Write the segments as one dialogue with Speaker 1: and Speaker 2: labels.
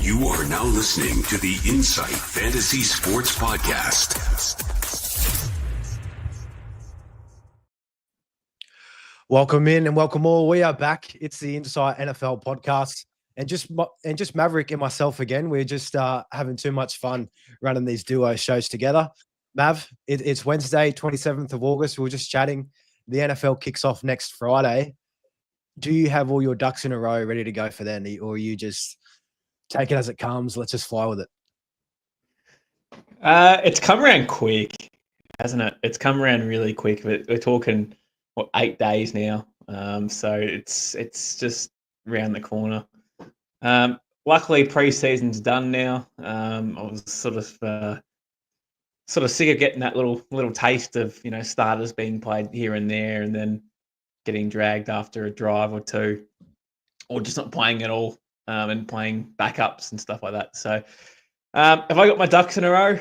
Speaker 1: You are now listening to the Insight Fantasy Sports Podcast.
Speaker 2: Welcome in and welcome all. We are back. It's the Insight NFL Podcast, and just Maverick and myself again. We're just having too much fun running these duo shows together. Mav, it's Wednesday, 27th of August. We were just chatting. The NFL kicks off next Friday. Do you have all your ducks in a row ready to go for then, or are you just take it as it comes? Let's just fly with it.
Speaker 3: It's come around quick, hasn't it? It's come around really quick. We're talking 8 days now, so it's just around the corner. Luckily, pre-season's done now. I was sort of sick of getting that little taste of starters being played here and there, and then getting dragged after a drive or two, or just not playing at all, and playing backups and stuff like that. So, have I got my ducks in a row?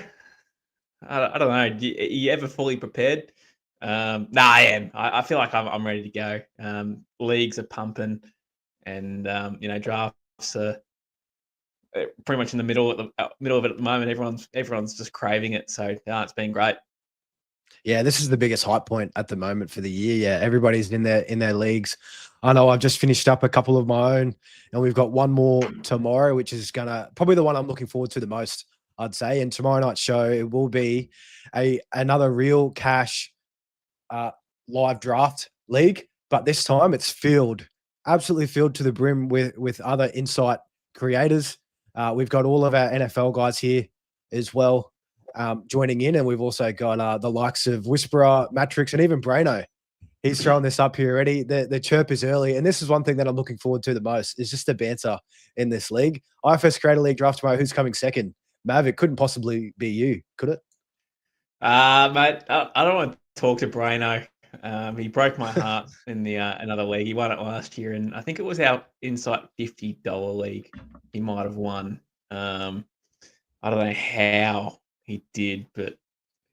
Speaker 3: I don't know. Are you ever fully prepared? No, I am. I feel like I'm ready to go. Leagues are pumping, and drafts are pretty much in the middle of it at the moment. Everyone's just craving it. So it's been great.
Speaker 2: Yeah, this is the biggest hype point at the moment for the year. Yeah, everybody's in their leagues. I know I've just finished up a couple of my own, and we've got one more tomorrow, which is probably the one I'm looking forward to the most, I'd say. And tomorrow night's show, it will be another real cash live draft league, but this time it's absolutely filled to the brim with other Insight creators. We've got all of our NFL guys here as well, joining in, and we've also got the likes of Whisperer, Matrix, and even Brano. He's throwing this up here already. The chirp is early, and this is one thing that I'm looking forward to the most, is just the banter in this league. IFS Creator League draft tomorrow. Who's coming second? Mav, it couldn't possibly be you, could it?
Speaker 3: Mate, I don't want to talk to Brano. He broke my heart in the another league. He won it last year, and I think it was our Insight $50 league. He might have won. I don't know how he did, but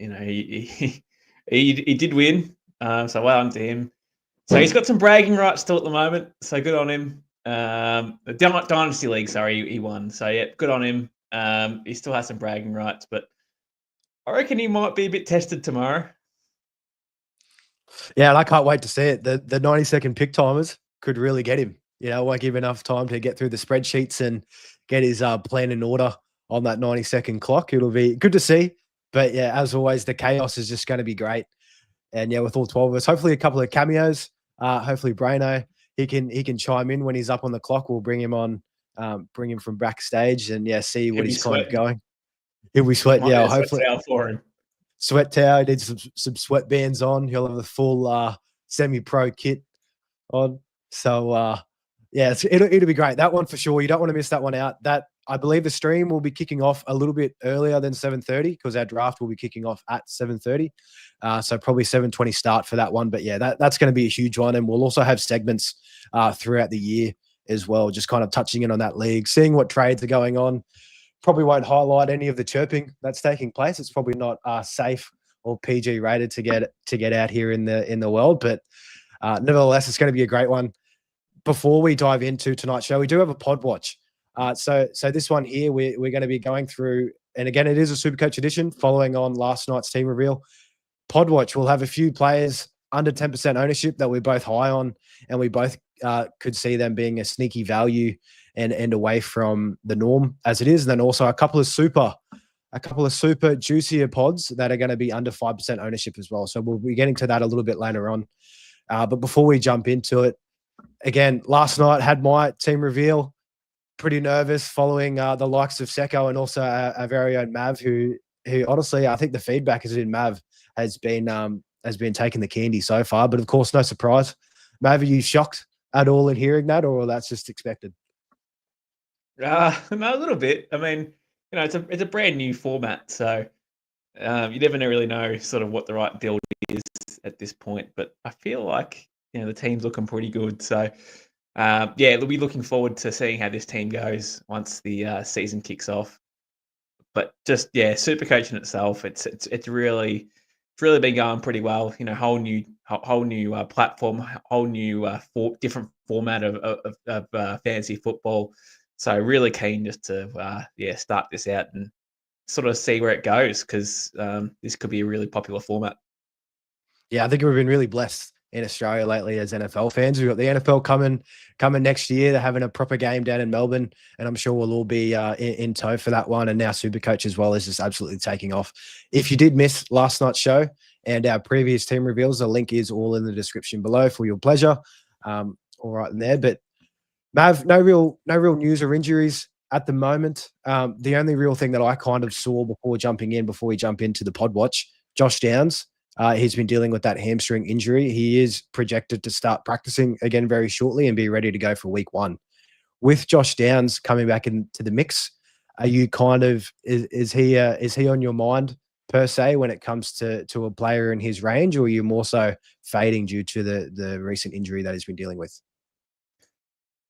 Speaker 3: he did win. So well done to him. So he's got some bragging rights still at the moment. So good on him. The Dynasty League, sorry, he won. So yeah, good on him. He still has some bragging rights, but I reckon he might be a bit tested tomorrow.
Speaker 2: Yeah, and I can't wait to see it. The 90-second pick timers could really get him. Won't give enough time to get through the spreadsheets and get his plan in order on that 90-second clock. It'll be good to see. But yeah, as always, the chaos is just going to be great. And yeah, with all 12 of us, hopefully a couple of cameos. Hopefully Brano, he can chime in when he's up on the clock. We'll bring him on, bring him from backstage, and yeah, see what he's kind of going. He'll be sweating. Yeah, hopefully.
Speaker 3: Sweat towel for him.
Speaker 2: Sweat towel. He needs some sweatbands on. He'll have the full semi-pro kit on. So yeah, it'll be great. That one for sure. You don't want to miss that one out. That, I believe, the stream will be kicking off a little bit earlier than 7:30, because our draft will be kicking off at 7:30. So probably 7:20 start for that one. But yeah, that's going to be a huge one. And we'll also have segments throughout the year as well, just kind of touching in on that league, seeing what trades are going on. Probably won't highlight any of the chirping that's taking place. It's probably not safe or PG rated to get out here in the world. But nevertheless, it's going to be a great one. Before we dive into tonight's show, we do have a pod watch. So this one here, we're going to be going through, and again, it is a SuperCoach edition following on last night's team reveal. Pod watch will have a few players under 10% ownership that we're both high on, and we both could see them being a sneaky value and away from the norm as it is. And then also a couple of super juicier pods that are going to be under 5% ownership as well. So we'll be getting to that a little bit later on. But before we jump into it, again, last night had my team reveal. Pretty nervous following the likes of Secko and also our very own Mav, who honestly, I think the feedback has been Mav has been taking the candy so far. But of course, no surprise. Mav, are you shocked at all in hearing that, or that's just expected?
Speaker 3: No, a little bit. I mean, it's a brand new format, so you never really know sort of what the right build is at this point. But I feel like the team's looking pretty good. So yeah, we'll be looking forward to seeing how this team goes once the season kicks off. But just SuperCoach in itself, it's really been going pretty well. Whole new platform, whole new different format of fantasy football. So really keen just to start this out and sort of see where it goes, because this could be a really popular format.
Speaker 2: Yeah, I think we've been really blessed in Australia lately as NFL fans. We've got the NFL coming next year. They're having a proper game down in Melbourne, and I'm sure we'll all be in tow for that one. And now SuperCoach as well is just absolutely taking off. If you did miss last night's show and our previous team reveals, the link is all in the description below for your pleasure. All right in there. But Mav, no real news or injuries at the moment. The only real thing that I kind of saw before we jump into the pod watch, Josh Downs. He's been dealing with that hamstring injury. He is projected to start practicing again very shortly and be ready to go for week 1. With Josh Downs coming back into the mix, are you kind of is he on your mind per se when it comes to a player in his range, or are you more so fading due to the recent injury that he's been dealing with?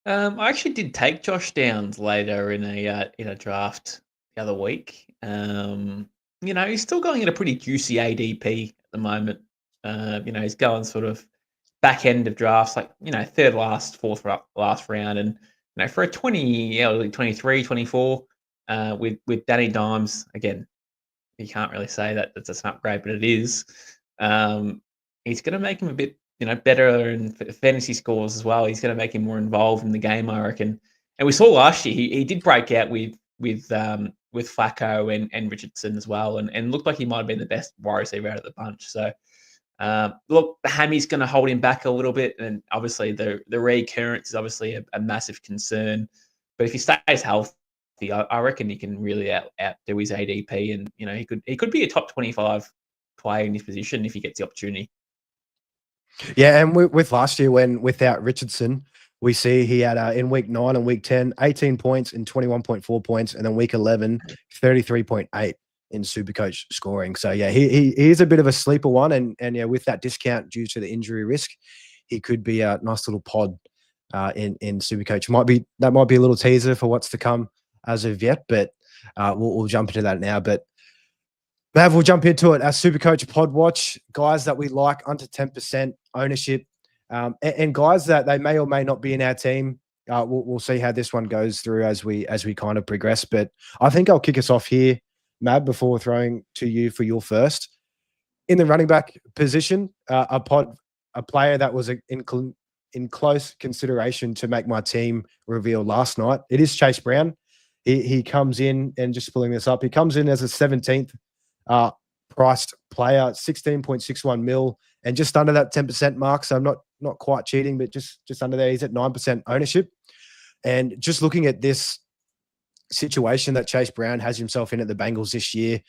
Speaker 3: I actually did take Josh Downs later in a draft the other week. He's still going at a pretty juicy ADP at the moment. He's going sort of back end of drafts, like, third last, fourth last round. And, for a 23, 24, with Danny Dimes, again, you can't really say that that's an upgrade, but it is. He's going to make him a bit, better in fantasy scores as well. He's going to make him more involved in the game, I reckon. And we saw last year, he did break out with Flacco and Richardson as well, and looked like he might have been the best wide receiver out of the bunch. So, look, the hammy's going to hold him back a little bit, and obviously the recurrence is obviously a massive concern. But if he stays healthy, I reckon he can really outdo his ADP, and he could be a top 25 player in his position if he gets the opportunity.
Speaker 2: Yeah, and with last year when without Richardson, we see he had in week 9 and week 10, 18 points and 21.4 points, and then week 11, 33.8 in SuperCoach scoring. So yeah, he is a bit of a sleeper one, and yeah, with that discount due to the injury risk, he could be a nice little pod in SuperCoach. That might be a little teaser for what's to come as of yet, but we'll jump into that now. But Mav, we'll jump into it. Our SuperCoach pod watch, guys that we like under 10% ownership, and guys that they may or may not be in our team. We'll see how this one goes through as we kind of progress. But I think I'll kick us off here, Mav, before throwing to you for your first. In the running back position, a player that was in close consideration to make my team reveal last night. It is Chase Brown. He comes in, and just pulling this up, he comes in as a 17th priced player, 16.61 mil, and just under that 10% mark. So I'm not quite cheating, but just under there. He's at 9% ownership. And just looking at this situation that Chase Brown has himself in at the Bengals this year,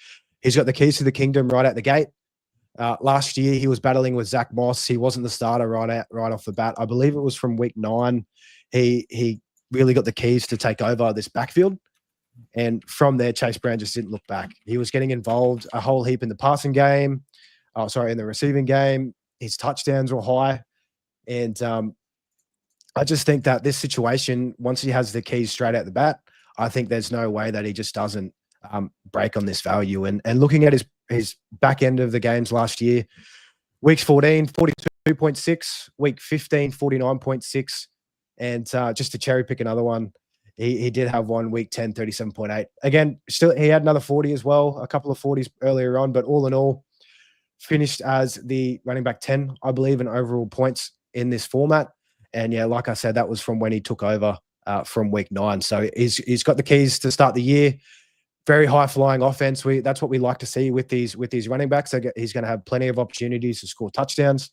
Speaker 2: he's got the keys to the kingdom right out the gate. Last year, he was battling with Zach Moss. He wasn't the starter right off the bat. I believe it was from week 9. He really got the keys to take over this backfield. And from there, Chase Brown just didn't look back. He was getting involved a whole heap in the passing game. In the receiving game. His touchdowns were high. And I just think that this situation, once he has the keys straight out the bat, I think there's no way that he just doesn't break on this value. And looking at his back end of the games last year, weeks 14, 42.6, week 15, 49.6. And just to cherry pick another one, he did have one week 10, 37.8. Again, still he had another 40 as well, a couple of 40s earlier on, but all in all, finished as the running back 10, I believe, in overall points in this format. And yeah, like I said, that was from when he took over from week 9. So he's got the keys to start the year. Very high flying offense. That's what we like to see with these running backs. He's going to have plenty of opportunities to score touchdowns.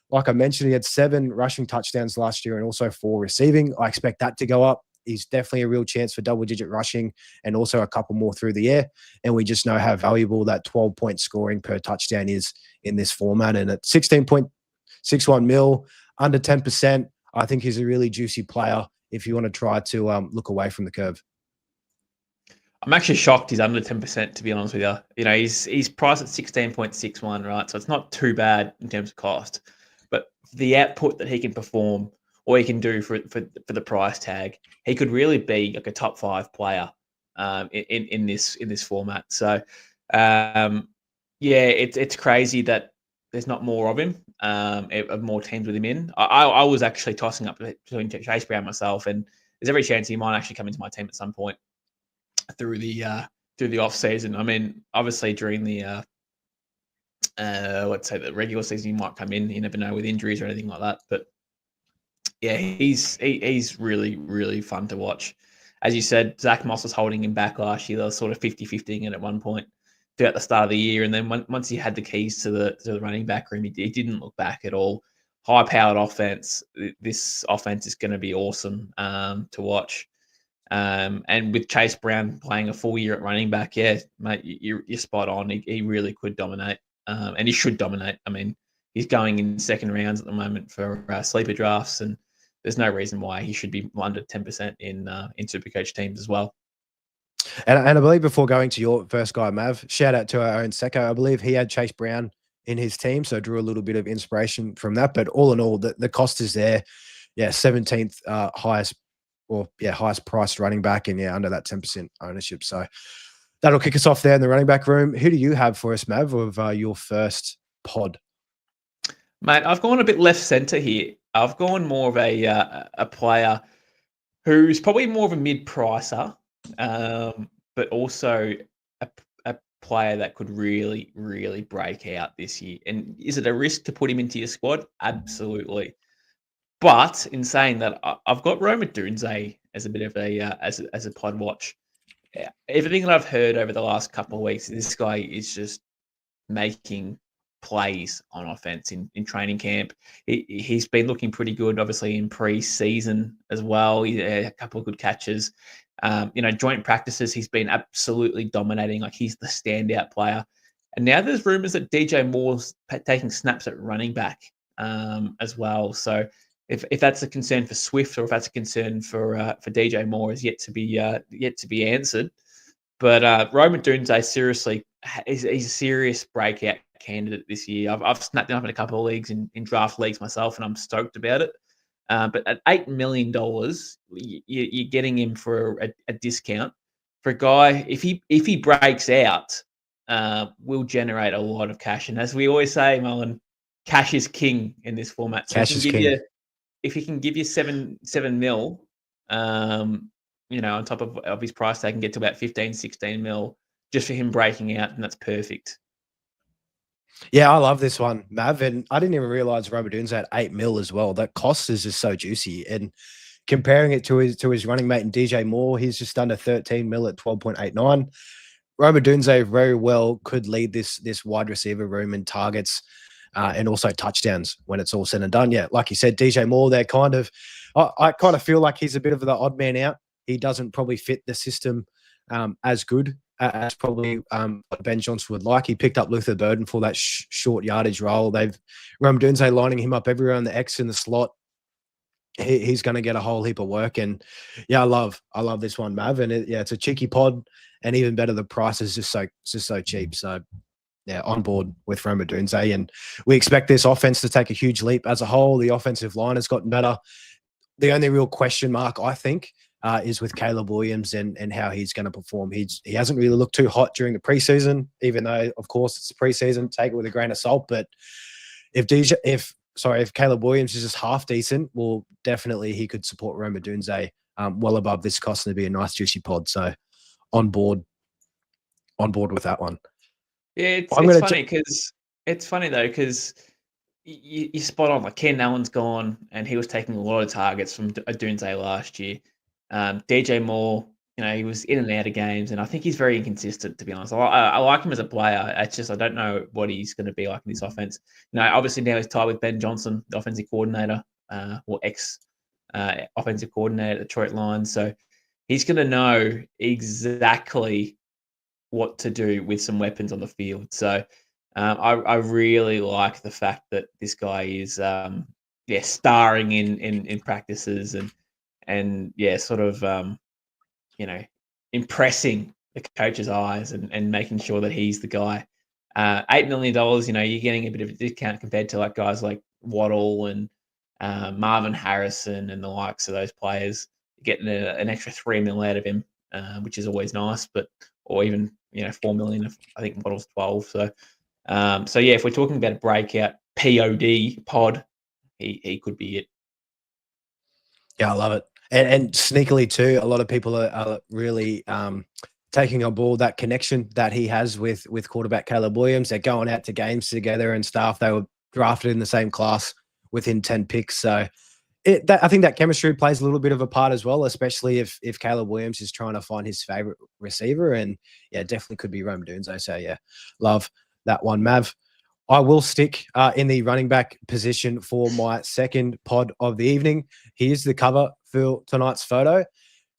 Speaker 2: Like I mentioned, he had 7 rushing touchdowns last year and also 4 receiving. I expect that to go up. He's definitely a real chance for double-digit rushing and also a couple more through the air. And we just know how valuable that 12-point scoring per touchdown is in this format. And at 16.61 mil, under 10%, I think he's a really juicy player if you want to try to look away from the curve.
Speaker 3: I'm actually shocked he's under 10%, to be honest with you. He's priced at 16.61, right? So it's not too bad in terms of cost. But the output that he can perform, or he can do for the price tag, he could really be like a top 5 player in this format. So it's crazy that there's not more of him, of more teams with him in. I was actually tossing up between Chase Brown myself and there's every chance he might actually come into my team at some point through the off season. I mean, obviously during the let's say the regular season, he might come in. You never know with injuries or anything like that. But yeah, he's really, really fun to watch. As you said, Zach Moss was holding him back last year. They were sort of 50-50 at one point throughout the start of the year. And then once he had the keys to the running back room, he didn't look back at all. High-powered offense. This offense is going to be awesome to watch. And with Chase Brown playing a full year at running back, yeah, mate, you're spot on. He really could dominate, and he should dominate. I mean, he's going in second rounds at the moment for sleeper drafts, and there's no reason why he should be under 10% in SuperCoach teams as well.
Speaker 2: And I believe before going to your first guy, Mav, shout out to our own Secko. I believe he had Chase Brown in his team, so drew a little bit of inspiration from that. But all in all, the cost is there. Yeah, 17th highest priced running back, and yeah, under that 10% ownership. So that'll kick us off there in the running back room. Who do you have for us, Mav, of your first pod?
Speaker 3: Mate, I've gone a bit left centre here. I've gone more of a player who's probably more of a mid-pricer, but also a player that could really, really break out this year. And is it a risk to put him into your squad? Absolutely. But in saying that, I've got Rome Odunze as a bit of as a pod watch. Everything that I've heard over the last couple of weeks, this guy is just making plays on offense in training camp. He's been looking pretty good, obviously in pre-season as well. He had a couple of good catches. Joint practices, he's been absolutely dominating. Like, he's the standout player. And now there's rumors that DJ Moore's taking snaps at running back as well. So if that's a concern for Swift, or if that's a concern for DJ Moore, is yet to be answered. But Roman Dunze, seriously, he's a serious breakout candidate this year. I've snapped him up in a couple of leagues in draft leagues myself, and I'm stoked about it. But at $8 million, you're getting him for a discount. For a guy, if he breaks out, will generate a lot of cash. And as we always say, Mullin, cash is king in this format. So
Speaker 2: Cash is king.
Speaker 3: If he can give you seven mil, on top of his price tag, can get to about 15, 16 mil just for him breaking out, and that's perfect.
Speaker 2: Yeah, I love this one, Mav. And I didn't even realize Robidoon's had 8 mil as well. That cost is just so juicy. And comparing it to his running mate and DJ Moore, he's just under 13 mil at 12.89. Robidoon's very well could lead this wide receiver room in targets and also touchdowns when it's all said and done. Yeah, like you said, DJ Moore, I kind of feel like he's a bit of the odd man out. He doesn't probably fit the system as good as probably what Ben Johnson would like. He picked up Luther Burden for that short yardage role. Robidoon's lining him up everywhere on the X in the slot. He's going to get a whole heap of work. And yeah, I love this one, Mav. And it's a cheeky pod, and even better, the price is just so cheap. So yeah, on board with Roma Dunze. And we expect this offense to take a huge leap as a whole. The offensive line has gotten better. The only real question mark, I think, is with Caleb Williams and how he's going to perform. He hasn't really looked too hot during the preseason, even though, of course, it's the preseason. Take it with a grain of salt. But if Caleb Williams is just half decent, well, definitely he could support Roma Dunze well above this cost, and it'd be a nice juicy pod. So on board with that one.
Speaker 3: Yeah, it's funny though, because you're spot on. Like, Ken Allen's gone, and he was taking a lot of targets from Dunze last year. DJ Moore, he was in and out of games, and I think he's very inconsistent, to be honest. I like him as a player. It's just I don't know what he's going to be like in this offense. Obviously now he's tied with Ben Johnson, the offensive coordinator, or ex offensive coordinator at Detroit Lions. So he's going to know exactly what to do with some weapons on the field. So I really like the fact that this guy is starring in practices and sort of impressing the coach's eyes and making sure that he's the guy. $8 million, you're getting a bit of a discount compared to like guys like Waddle and Marvin Harrison and the likes of those players. You're getting an extra $3 million out of him, which is always nice. Or even $4 million. I think Waddle's 12. So if we're talking about a breakout pod, he could be it.
Speaker 2: Yeah, I love it. And sneakily too, a lot of people are really taking on board that connection that he has with quarterback Caleb Williams. They're going out to games together and stuff. They were drafted in the same class within 10 picks. So I think that chemistry plays a little bit of a part as well, especially if Caleb Williams is trying to find his favorite receiver. And yeah, definitely could be Rome Dunzo. So yeah, love that one, Mav. I will stick in the running back position for my second pod of the evening. Here's the cover for tonight's photo.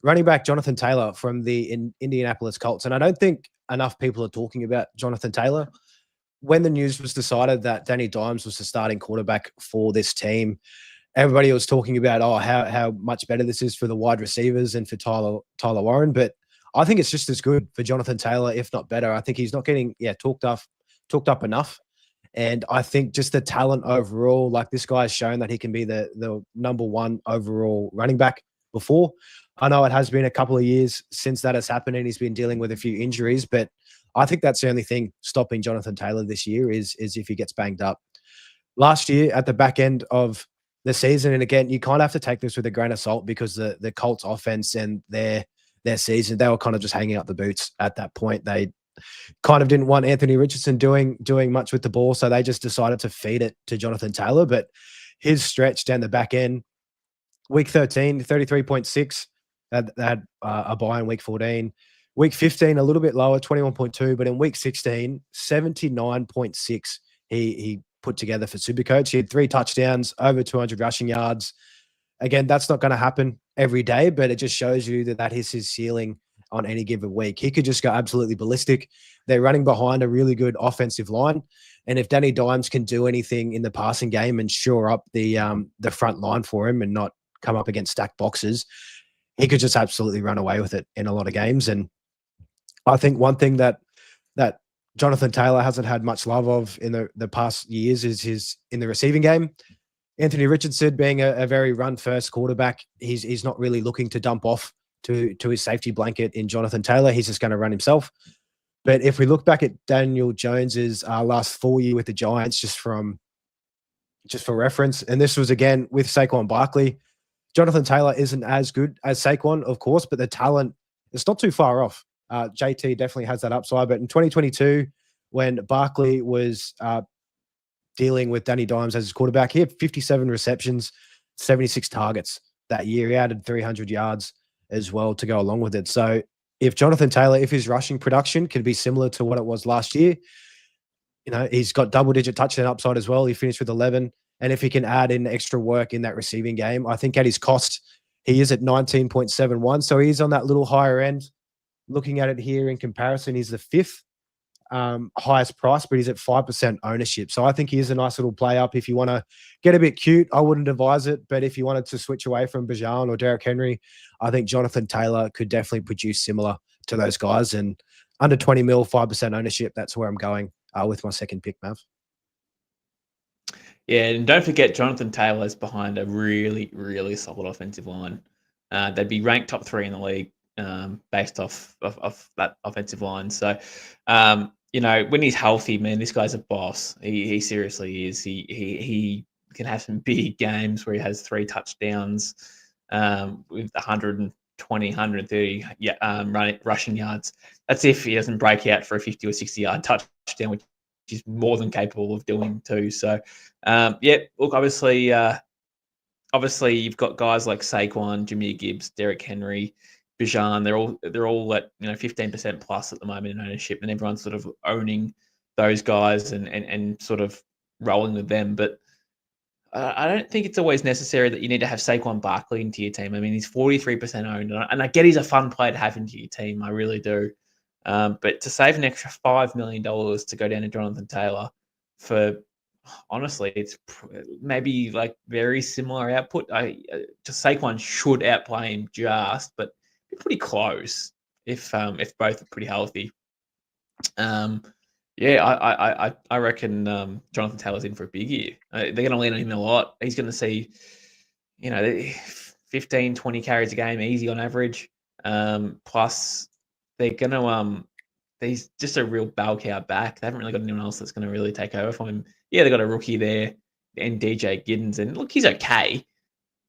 Speaker 2: Running back Jonathan Taylor from the Indianapolis Colts. And I don't think enough people are talking about Jonathan Taylor. When the news was decided that Danny Dimes was the starting quarterback for this team, everybody was talking about, how much better this is for the wide receivers and for Tyler Warren. But I think it's just as good for Jonathan Taylor, if not better. I think he's not getting talked up enough. And I think just the talent overall, like this guy's shown that he can be the number one overall running back before. I know it has been a couple of years since that has happened and he's been dealing with a few injuries, but I think that's the only thing stopping Jonathan Taylor this year is if he gets banged up. Last year at the back end of the season, and again, you kind of have to take this with a grain of salt because the Colts offense and their season, they were kind of just hanging up the boots at that point. They kind of didn't want Anthony Richardson doing much with the ball, so they just decided to feed it to Jonathan Taylor. But his stretch down the back end, week 13, 33.6. They had a bye in week 14. Week 15, a little bit lower, 21.2. But in week 16, 79.6 he put together for SuperCoach. He had 3 touchdowns, over 200 rushing yards. Again, that's not going to happen every day, but it just shows you that is his ceiling on any given week. He could just go absolutely ballistic. They're running behind a really good offensive line. And if Danny Dimes can do anything in the passing game and shore up the front line for him and not come up against stacked boxes, he could just absolutely run away with it in a lot of games. And I think one thing that Jonathan Taylor hasn't had much love of in the past years is his in the receiving game. Anthony Richardson being a very run-first quarterback, he's not really looking to dump off to his safety blanket in Jonathan Taylor. He's just going to run himself. But if we look back at Daniel Jones's last full year with the Giants, just for reference, and this was again with Saquon Barkley, Jonathan Taylor isn't as good as Saquon, of course, but the talent is not too far off. JT definitely has that upside. But in 2022, when Barkley was dealing with Danny Dimes as his quarterback, he had 57 receptions, 76 targets that year. He added 300 yards as well to go along with it. So if Jonathan Taylor, if his rushing production could be similar to what it was last year, he's got double-digit touchdown upside as well. He finished with 11. And if he can add in extra work in that receiving game, I think at his cost, he is at 19.71. So he's on that little higher end. Looking at it here in comparison, he's the 5th highest price, but he's at 5% ownership. So I think he is a nice little play up. If you want to get a bit cute, I wouldn't advise it. But if you wanted to switch away from Bijan or Derrick Henry, I think Jonathan Taylor could definitely produce similar to those guys. And under 20 mil, 5% ownership, that's where I'm going with my second pick, Mav.
Speaker 3: Yeah, and don't forget Jonathan Taylor's behind a really, really solid offensive line. They'd be ranked top 3 in the league based off that offensive line. So, when he's healthy, man, this guy's a boss. He seriously is. He can have some big games where he has 3 touchdowns with 120, 130 rushing yards. That's if he doesn't break out for a 50 or 60 yard touchdown, which he's more than capable of doing too. So, look, obviously you've got guys like Saquon, Jameer Gibbs, Derrick Henry, Bijan. They're all at 15% plus at the moment in ownership, and everyone's sort of owning those guys and sort of rolling with them. But I don't think it's always necessary that you need to have Saquon Barkley into your team. I mean, he's 43% owned, and I get he's a fun player to have into your team. I really do. But to save an extra $5 million to go down to Jonathan Taylor for, honestly, it's maybe like very similar output. Just Saquon should outplay him but be pretty close if both are pretty healthy. I reckon Jonathan Taylor's in for a big year. They're going to lean on him a lot. He's going to see, 15, 20 carries a game easy on average. Plus, they're going to he's just a real bell cow back. They haven't really got anyone else that's going to really take over from him. Yeah, they got a rookie there and DJ Giddens, and look, he's okay.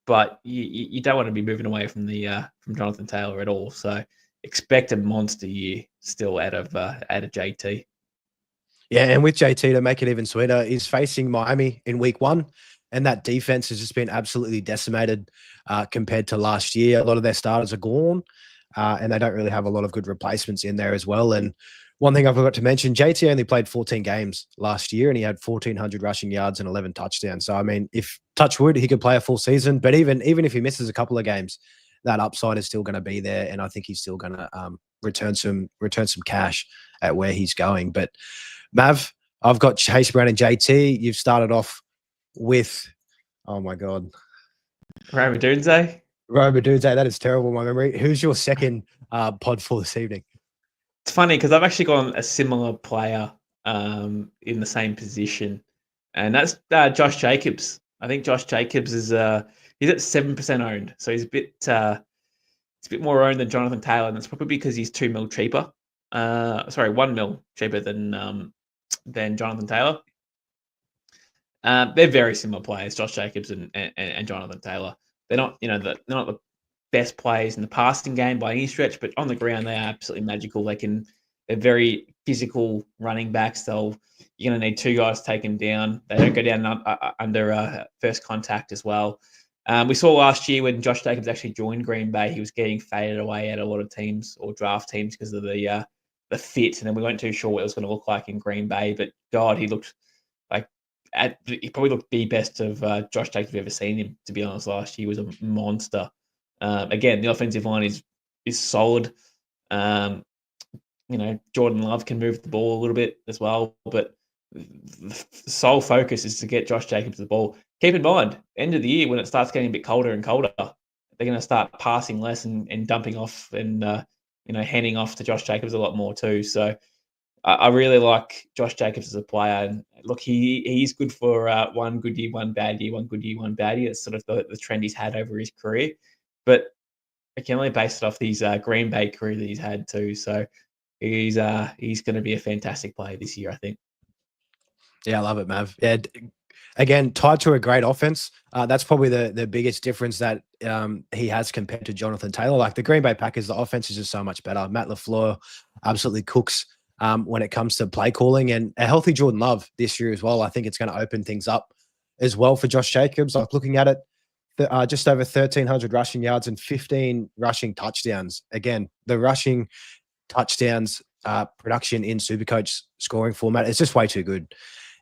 Speaker 3: but you don't want to be moving away from from Jonathan Taylor at all. So expect a monster year still out of JT.
Speaker 2: Yeah, and with JT, to make it even sweeter, he's facing Miami in week 1, and that defense has just been absolutely decimated compared to last year. A lot of their starters are gone, and they don't really have a lot of good replacements in there as well. And one thing I forgot to mention, JT only played 14 games last year, and he had 1,400 rushing yards and 11 touchdowns. So, I mean, if touch wood, he could play a full season, but even if he misses a couple of games, that upside is still going to be there, and I think he's still going to return some cash at where he's going. But Mav, I've got Chase Brown and JT. You've started off with, oh my God,
Speaker 3: Roma Dunze.
Speaker 2: That is terrible, my memory. Who's your second pod for this evening?
Speaker 3: It's funny because I've actually gone a similar player in the same position, and that's Josh Jacobs. I think Josh Jacobs is he's at 7% owned, so he's a bit more owned than Jonathan Taylor, and that's probably because he's $2 mil cheaper. Sorry, $1 mil cheaper than Jonathan Taylor. They're very similar players, Josh Jacobs and Jonathan Taylor. They're not, they're not the best players in the passing game by any stretch, but on the ground they are absolutely magical. They're very physical running backs. You're going to need 2 guys to take them down. They don't go down under first contact as well. We saw last year when Josh Jacobs actually joined Green Bay, he was getting faded away at a lot of teams or draft teams because of the fit, and then we weren't too sure what it was going to look like in Green Bay. But God, he looked like he probably looked the best of Josh Jacobs we've ever seen him. To be honest, last year was a monster. Again, the offensive line is solid. Jordan Love can move the ball a little bit as well, but the sole focus is to get Josh Jacobs the ball. Keep in mind, end of the year when it starts getting a bit colder and colder, they're going to start passing less and dumping off and handing off to Josh Jacobs a lot more too. So I really like Josh Jacobs as a player. And look, he's good for one good year, one bad year, one good year, one bad year. It's sort of the trend he's had over his career. But I can only base it off these Green Bay career that he's had too. So he's going to be a fantastic player this year, I think.
Speaker 2: Yeah, I love it, Mav. Yeah, again, tied to a great offense. That's probably the biggest difference that he has compared to Jonathan Taylor. Like the Green Bay Packers, the offense is just so much better. Matt LaFleur absolutely cooks when it comes to play calling, and a healthy Jordan Love this year as well. I think it's going to open things up as well for Josh Jacobs. Like looking at it, just over 1,300 rushing yards and 15 rushing touchdowns. Again, the rushing touchdowns production in SuperCoach scoring format is just way too good.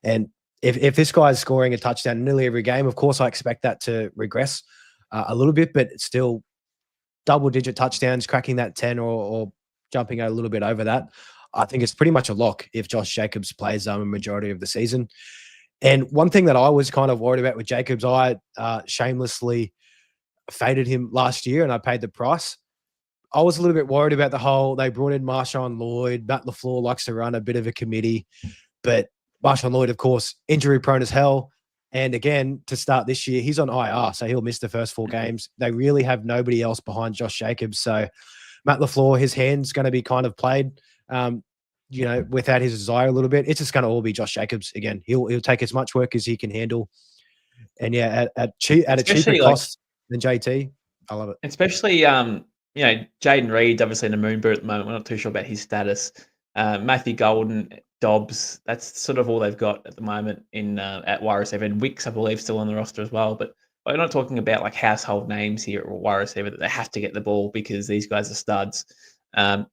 Speaker 2: And if this guy is scoring a touchdown nearly every game, of course I expect that to regress a little bit, but it's still double-digit touchdowns, cracking that 10 or jumping a little bit over that. I think it's pretty much a lock if Josh Jacobs plays a majority of the season. And one thing that I was kind of worried about with Jacobs, I shamelessly faded him last year and I paid the price. I was a little bit worried about the whole, they brought in Marshawn Lloyd. Matt LaFleur likes to run a bit of a committee, but Marshawn Lloyd, of course, injury prone as hell. And again, to start this year, he's on IR, so he'll miss the first 4 games. They really have nobody else behind Josh Jacobs. So Matt LaFleur, his hand's going to be kind of played, without his desire a little bit. It's just going to all be Josh Jacobs again. He'll take as much work as he can handle. And yeah, at a cheaper cost than JT, I love it.
Speaker 3: Especially, Jaden Reed's obviously in the moonbird at the moment. We're not too sure about his status. Matthew Golden, Dobbs, that's sort of all they've got at the moment in at wide receiver. And Wicks, I believe, still on the roster as well. But we're not talking about like household names here or wide receiver that they have to get the ball because these guys are studs.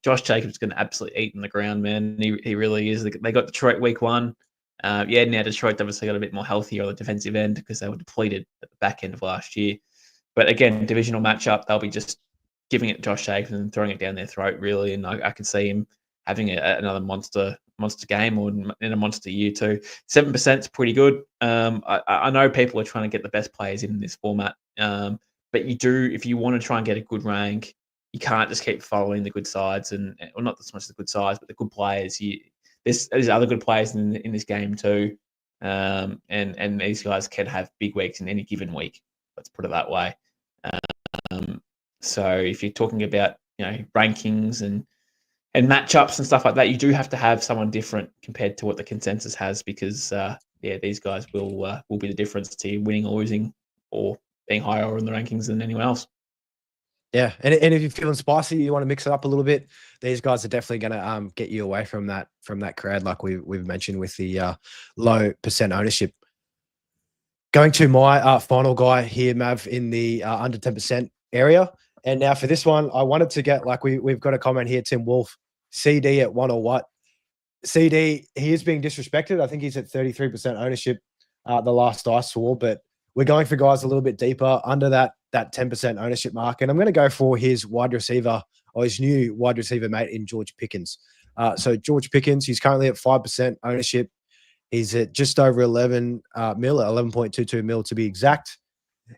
Speaker 3: Josh Jacobs is going to absolutely eat in the ground, man. He really is. They got Detroit week 1. Now Detroit obviously got a bit more healthier on the defensive end because they were depleted at the back end of last year. But again, divisional matchup, they'll be just giving it to Josh Jacobs and throwing it down their throat, really. And I can see him having another monster game or in a monster year too. 7% is pretty good. I know people are trying to get the best players in this format, but if you want to try and get a good rank, you can't just keep following the good sides not so much the good sides, but the good players. There's other good players in this game too, and these guys can have big weeks in any given week. Let's put it that way. So if you're talking about rankings and matchups and stuff like that, you do have to have someone different compared to what the consensus has because these guys will be the difference to you winning or losing or being higher in the rankings than anyone else.
Speaker 2: Yeah, and if you're feeling spicy, you want to mix it up a little bit. These guys are definitely going to get you away from that crowd, like we've mentioned with the low percent ownership. Going to my final guy here, Mav, in the under 10% area. And now for this one, I wanted to get we've got a comment here, Tim Wolf, CD at 1 or what? CD, he is being disrespected. I think he's at 33% ownership the last I saw, but we're going for guys a little bit deeper under that 10% ownership mark. And I'm going to go for his wide receiver or his new wide receiver mate in George Pickens. So George Pickens, he's currently at 5% ownership. He's at just over 11 mil, 11.22 mil to be exact.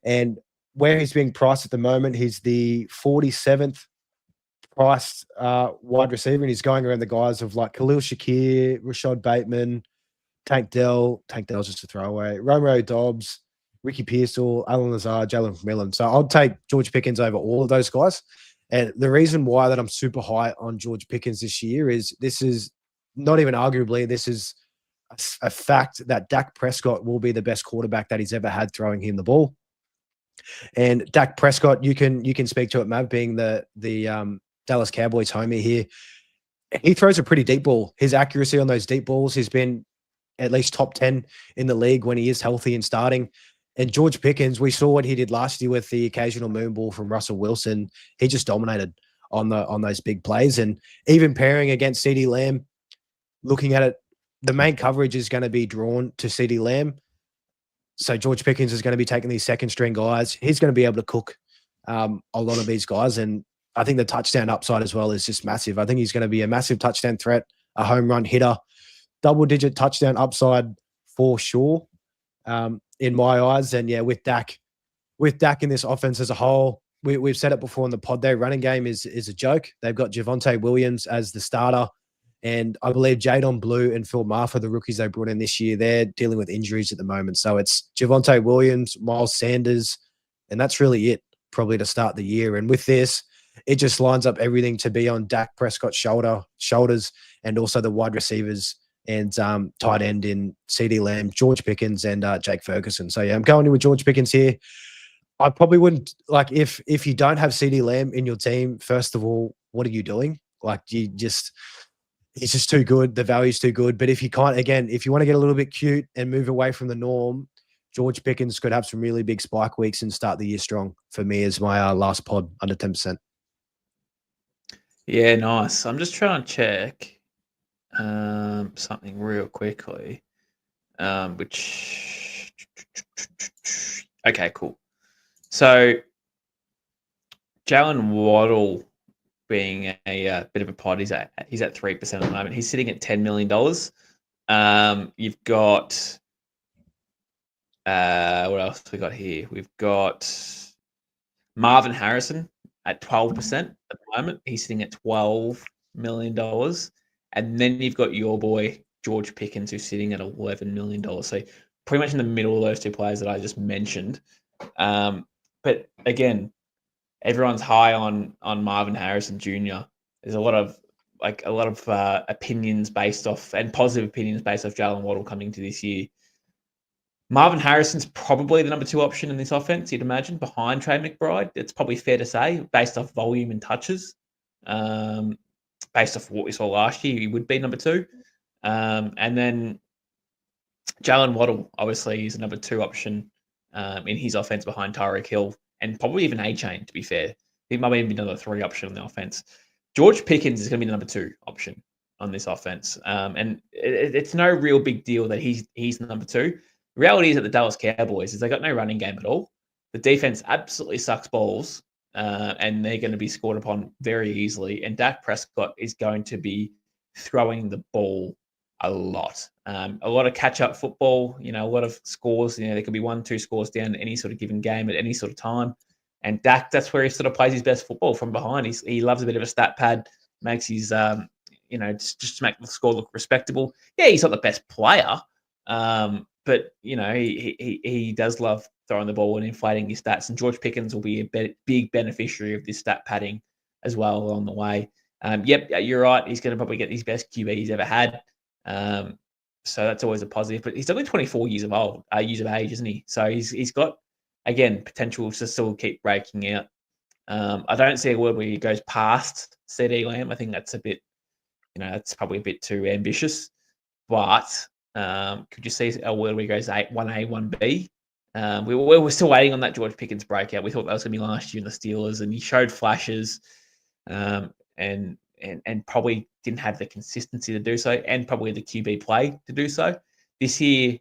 Speaker 2: And where he's being priced at the moment, he's the 47th priced wide receiver, and he's going around the guys of like Khalil Shakir, Rashad Bateman, Tank Dell's just a throwaway, Romeo Dobbs, Ricky Pearsall, Alan Lazard, Jalen McMillan. So I'll take George Pickens over all of those guys. And the reason why that I'm super high on George Pickens this year is this is not even arguably, this is a fact that Dak Prescott will be the best quarterback that he's ever had throwing him the ball. And Dak Prescott, you can speak to it, Mav, being the Dallas Cowboys homie here. He throws a pretty deep ball. His accuracy on those deep balls has been at least top 10 in the league when he is healthy and starting. And George Pickens, we saw what he did last year with the occasional moon ball from Russell Wilson. He just dominated on those big plays. And even pairing against CeeDee Lamb, looking at it, the main coverage is going to be drawn to CeeDee Lamb. So George Pickens is going to be taking these second string guys. He's going to be able to cook a lot of these guys. And I think the touchdown upside as well is just massive. I think he's going to be a massive touchdown threat, a home run hitter, double-digit touchdown upside for sure, in my eyes. And yeah, with Dak in this offense as a whole, we've said it before in the pod, their running game is a joke. They've got Javonte Williams as the starter, and I believe Jadon Blue and Phil Marfa, the rookies they brought in this year, they're dealing with injuries at the moment. So it's Javonte Williams, Miles Sanders, and that's really it probably to start the year. And with this, it just lines up everything to be on Dak Prescott's shoulders, and also the wide receivers and tight end in CeeDee Lamb, George Pickens, and Jake Ferguson. So yeah, I'm going in with George Pickens here. I probably wouldn't if you don't have CeeDee Lamb in your team. First of all, what are you doing? He's just too good. The value's too good. But if you can't, again, if you want to get a little bit cute and move away from the norm, George Pickens could have some really big spike weeks and start the year strong for me as my last pod under 10%.
Speaker 3: Yeah, nice. I'm just trying to check something real quickly. Okay, cool. So Jalen Waddle being a bit of a pod, he's at 3% at the moment. He's sitting at $10 million. You've got what else we got here? We've got Marvin Harrison at 12% at the moment. He's sitting at $12 million. And then you've got your boy George Pickens, who's sitting at $11 million. So pretty much in the middle of those two players that I just mentioned. But again, everyone's high on Marvin Harrison Jr. There's a lot of opinions based off, and positive opinions based off Jalen Waddle coming into this year. Marvin Harrison's probably the number 2 option in this offense, you'd imagine, behind Trey McBride. It's probably fair to say, based off volume and touches. Based off what we saw last year, he would be number 2. And then Jalen Waddle, obviously, is the number 2 option in his offense behind Tyreek Hill, and probably even A-Chain, to be fair. He might even be another 3 option on the offense. George Pickens is going to be the number 2 option on this offense. And it's no real big deal that he's the number 2. The reality is that the Dallas Cowboys is they got no running game at all. The defense absolutely sucks balls, and they're going to be scored upon very easily. And Dak Prescott is going to be throwing the ball a lot of catch-up football, a lot of scores. There could be 1-2 scores down in any sort of given game at any sort of time. And Dak, that's where he sort of plays his best football, from behind. He loves a bit of a stat pad, makes his, just to make the score look respectable. Yeah, he's not the best player, but he does love throwing the ball and inflating his stats. And George Pickens will be a big beneficiary of this stat padding as well along the way. Yep, you're right. He's going to probably get his best QB he's ever had. So that's always a positive. But he's only 24 years of age, isn't he? So he's got again, potential to still keep breaking out. I don't see a world where he goes past CD Lamb. I think that's a bit, that's probably a bit too ambitious. But could you see a world where he goes 1A, 1B? We were still waiting on that George Pickens breakout. We thought that was going to be last year in the Steelers, and he showed flashes, and probably didn't have the consistency to do so, and probably the QB play to do so. This year,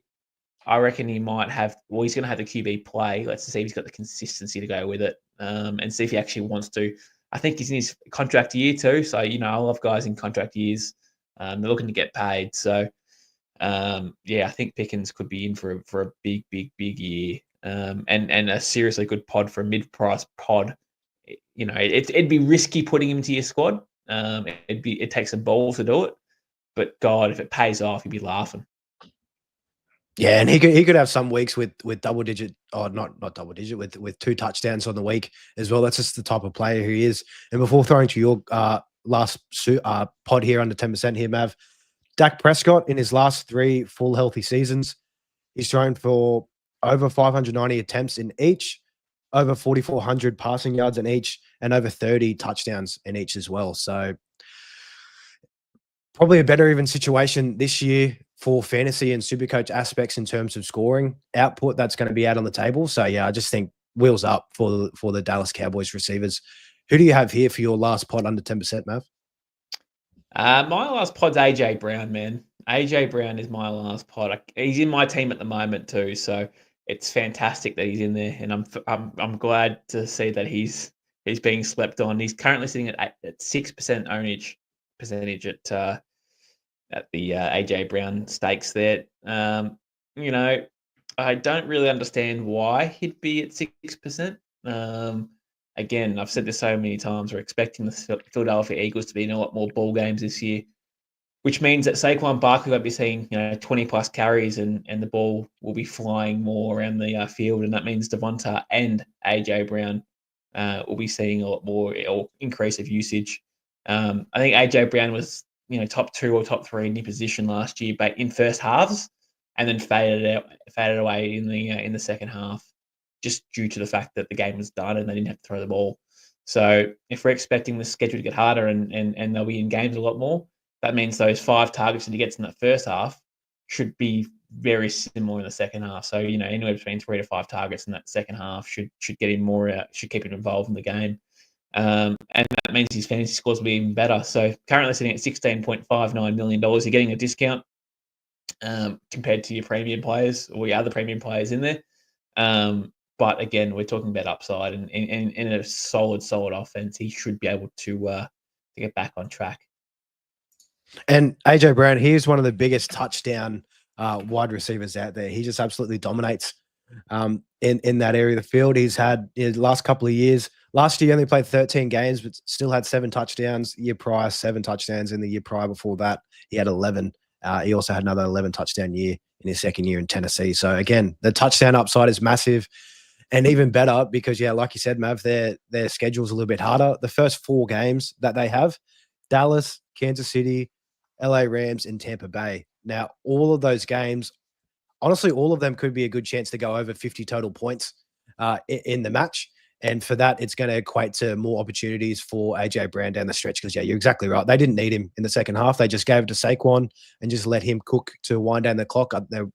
Speaker 3: I reckon he might have. Well, he's going to have the QB play. Let's see if he's got the consistency to go with it, and see if he actually wants to. I think he's in his contract year too, so I love guys in contract years. They're looking to get paid, so. I think Pickens could be in for a big year, and a seriously good pod for a mid-price pod. It'd be risky putting him to your squad. It takes some balls to do it, but God, if it pays off, you'd be laughing.
Speaker 2: Yeah, and he could have some weeks with double digit, or not double digit, with 2 touchdowns on the week as well. That's just the type of player he is. And before throwing to your last pod here under 10% here, Mav, Dak Prescott in his last 3 full healthy seasons, he's thrown for over 590 attempts in each, over 4,400 passing yards in each, and over 30 touchdowns in each as well. So probably a better even situation this year for fantasy and SuperCoach aspects in terms of scoring output that's going to be out on the table. So yeah, I just think wheels up for the Dallas Cowboys receivers. Who do you have here for your last pod under 10%, Mav?
Speaker 3: My last pod's AJ Brown, man. AJ Brown is my last pod. He's in my team at the moment too, so it's fantastic that he's in there, and I'm glad to see that he's being slept on. He's currently sitting at 6% ownage percentage at the AJ Brown stakes there. I don't really understand why he'd be at 6%. Again, I've said this so many times, we're expecting the Philadelphia Eagles to be in a lot more ball games this year, which means that Saquon Barkley won't be seeing 20 plus carries, and the ball will be flying more around the field, and that means Devonta and AJ Brown will be seeing a lot more or increase of usage. I think AJ Brown was top 2 or top 3 in the position last year, but in first halves, and then faded away in the second half, just due to the fact that the game was done and they didn't have to throw the ball. So if we're expecting the schedule to get harder and they'll be in games a lot more, that means those 5 targets that he gets in that first half should be very similar in the second half. So, anywhere between 3 to 5 targets in that second half should get him more, should keep him involved in the game. And that means his fantasy scores will be even better. So currently sitting at $16.59 million, you're getting a discount compared to your premium players or your other premium players in there. But again, we're talking about upside and in a solid offense, he should be able to get back on track.
Speaker 2: And AJ Brown, he's one of the biggest touchdown wide receivers out there. He just absolutely dominates in that area of the field. He's had his last couple of years. Last year, he only played 13 games, but still had 7 touchdowns. Year prior, 7 touchdowns. In the year prior before that, he had 11. He also had another 11 touchdown year in his second year in Tennessee. So again, the touchdown upside is massive. And even better because, like you said, Mav, their schedule's a little bit harder. The first 4 games that they have, Dallas, Kansas City, LA Rams, and Tampa Bay. Now, all of those games, honestly, all of them could be a good chance to go over 50 total points in the match. And for that, it's going to equate to more opportunities for AJ Brown down the stretch because, you're exactly right. They didn't need him in the second half. They just gave it to Saquon and just let him cook to wind down the clock. The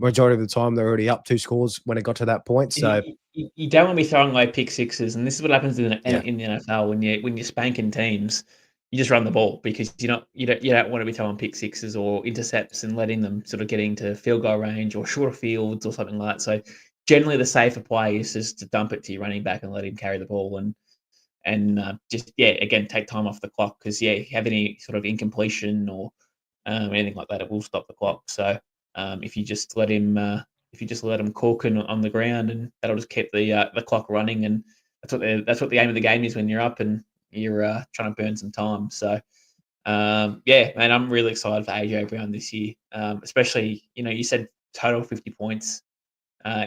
Speaker 2: majority of the time, they're already up 2 scores when it got to that point. So
Speaker 3: you don't want to be throwing away pick sixes, and this is what happens in the NFL when you're spanking teams. You just run the ball because you don't want to be throwing pick sixes or intercepts and letting them sort of get into field goal range or shorter fields or something like that. So generally, the safer play is just to dump it to your running back and let him carry the ball and just again take time off the clock because you have any sort of incompletion or anything like that, it will stop the clock. So if you just let him cook on the ground, and that'll just keep the clock running, and that's what the aim of the game is when you're up and you're trying to burn some time. So man, I'm really excited for AJ Brown this year, especially you said total 50 points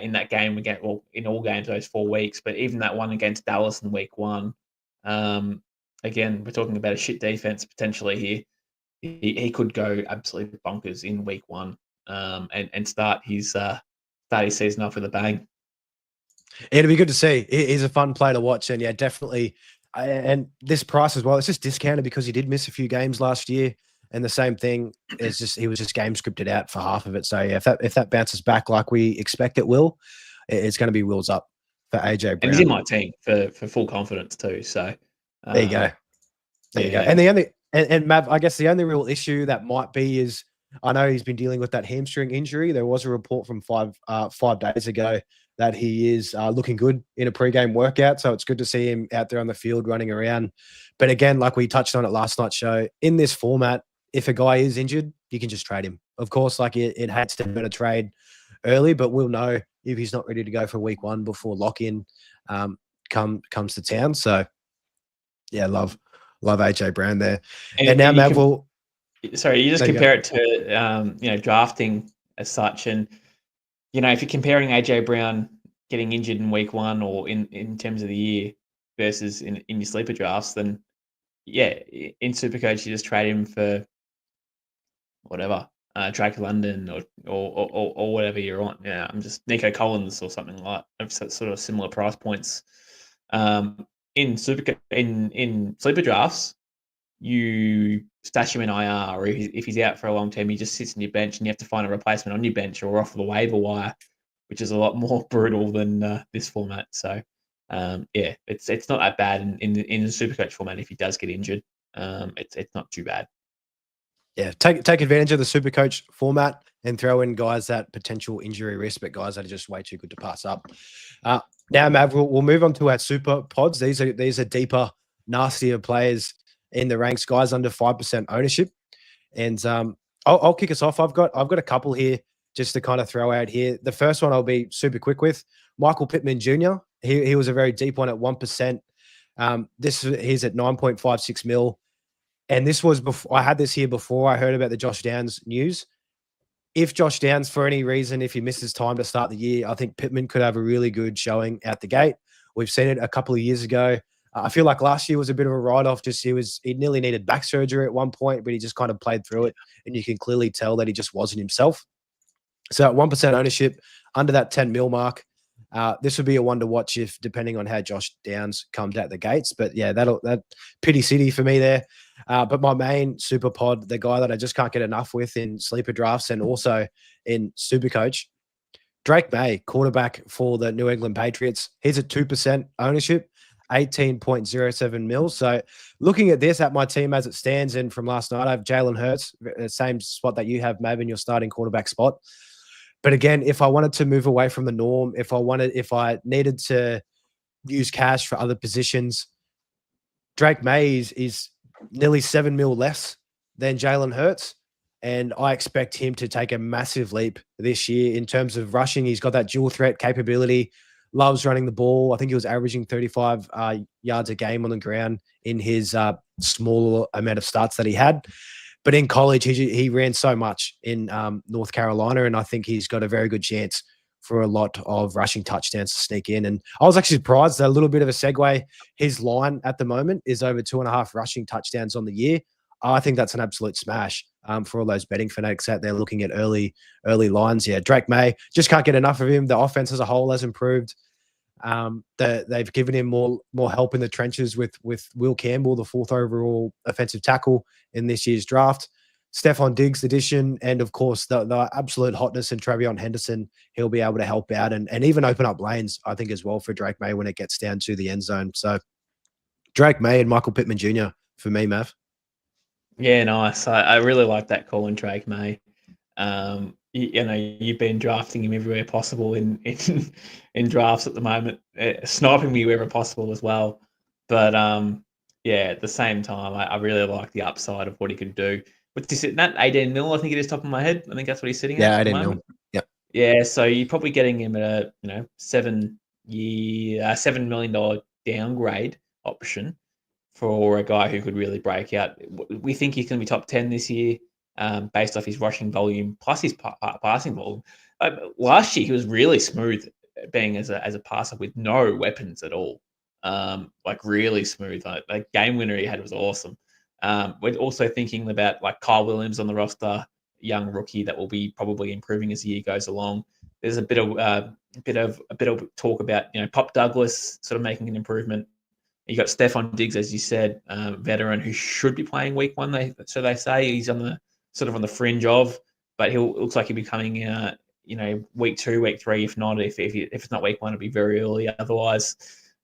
Speaker 3: in that game again, well in all games those 4 weeks, but even that one against Dallas in week 1, again we're talking about a shit defense potentially here. He could go absolutely bonkers in week 1 and start his season off with a bang.
Speaker 2: It'll be good to see. He's a fun player to watch, and yeah, definitely. And this price as well, it's just discounted because he did miss a few games last year, and the same thing is just he was just game scripted out for half of it. So yeah, if that bounces back like we expect it will, it's going to be wheels up for AJ
Speaker 3: And he's in
Speaker 2: Brown.
Speaker 3: my team for full confidence too. So
Speaker 2: There you go. There you go.
Speaker 3: yeah.
Speaker 2: And the only and Mav, I guess the only real issue that might be is I know he's been dealing with that hamstring injury. There was a report from 5 days ago that he is looking good in a pre-game workout. So it's good to see him out there on the field running around. But again, like we touched on at last night's show, in this format, if a guy is injured, you can just trade him. Of course, like it hates to be a trade early, but we'll know if he's not ready to go for week one before lock-in comes to town. So yeah, love AJ Brown there. And now, Mav,
Speaker 3: sorry, you just compare it to drafting as such, and if you're comparing AJ Brown getting injured in week one or in terms of the year versus in your sleeper drafts, then yeah, in SuperCoach you just trade him for whatever, Drake London or whatever you're on. Yeah, I'm just Nico Collins or something like sort of similar price points. In sleeper drafts, you stash him in IR, or if he's out for a long time, he just sits on your bench and you have to find a replacement on your bench or off the waiver wire, which is a lot more brutal than this format. So, yeah, it's not that bad in the SuperCoach format. If he does get injured, it's not too bad.
Speaker 2: Yeah, take advantage of the SuperCoach format and throw in guys that potential injury risk, but guys that are just way too good to pass up. Now, Mav, we'll move on to our super pods. These are deeper, nastier players in the ranks, guys under 5% ownership. And I'll kick us off. I've got a couple here just to kind of throw out here. The first one I'll be super quick with. Michael Pittman Jr. He was a very deep one at 1%. He's at 9.56 mil. And this was before I had this here before I heard about the Josh Downs news. If Josh Downs, for any reason, if he misses time to start the year, I think Pittman could have a really good showing out the gate. We've seen it a couple of years ago. I feel like last year was a bit of a write-off. Just he nearly needed back surgery at one point, but he just kind of played through it, and you can clearly tell that he just wasn't himself. So at 1% ownership, under that 10 mil mark, this would be a one to watch if depending on how Josh Downs comes out the gates. But yeah, that pity city for me there. But my main super pod, the guy that I just can't get enough with in sleeper drafts and also in SuperCoach, Drake May, quarterback for the New England Patriots. He's at 2% ownership, 18.07 mil. So looking at this at my team as it stands, and from last night, I have Jalen Hurts, the same spot that you have, Mav, in your starting quarterback spot. But again, if I wanted to move away from the norm, if I needed to use cash for other positions, Drake May is nearly 7 mil less than Jalen Hurts. And I expect him to take a massive leap this year in terms of rushing. He's got that dual threat capability, loves running the ball. I think he was averaging 35 yards a game on the ground in his small amount of starts that he had. But in college, he ran so much in North Carolina, and I think he's got a very good chance for a lot of rushing touchdowns to sneak in. And I was actually surprised that a little bit of a segue. His line at the moment is over 2.5 rushing touchdowns on the year. I think that's an absolute smash for all those betting fanatics out there looking at early lines. Yeah, Drake May, just can't get enough of him. The offense as a whole has improved. They've given him more help in the trenches with Will Campbell, the 4th overall offensive tackle in this year's draft. Stephon Diggs addition, and of course the absolute hotness in Travion Henderson. He'll be able to help out and even open up lanes, I think, as well for Drake May when it gets down to the end zone. So Drake May and Michael Pittman Jr. for me, Mav.
Speaker 3: Yeah, nice. I really like that call in Drake May. You've been drafting him everywhere possible in drafts at the moment, sniping me wherever possible as well. But yeah, at the same time, I really like the upside of what he could do. What's he sitting at? 18 mil, I think it is, top of my head. I think that's what he's sitting at.
Speaker 2: Yeah, 18 mil. Yep.
Speaker 3: Yeah, so you're probably getting him at a $7 million downgrade option for a guy who could really break out. We think he's going to be top 10 this year, based off his rushing volume plus his passing volume. Last year, he was really smooth being as a passer with no weapons at all. Like really smooth. Like game winner he had was awesome. We're also thinking about like Kyle Williams on the roster, young rookie that will be probably improving as the year goes along. there's a bit of talk about Pop Douglas sort of making an improvement. You got Stephon Diggs, as you said, veteran who should be playing week 1. They say he's on the fringe of, but looks like he'll be coming week 2, week 3. If not, if it's not week 1, it'll be very early. Otherwise,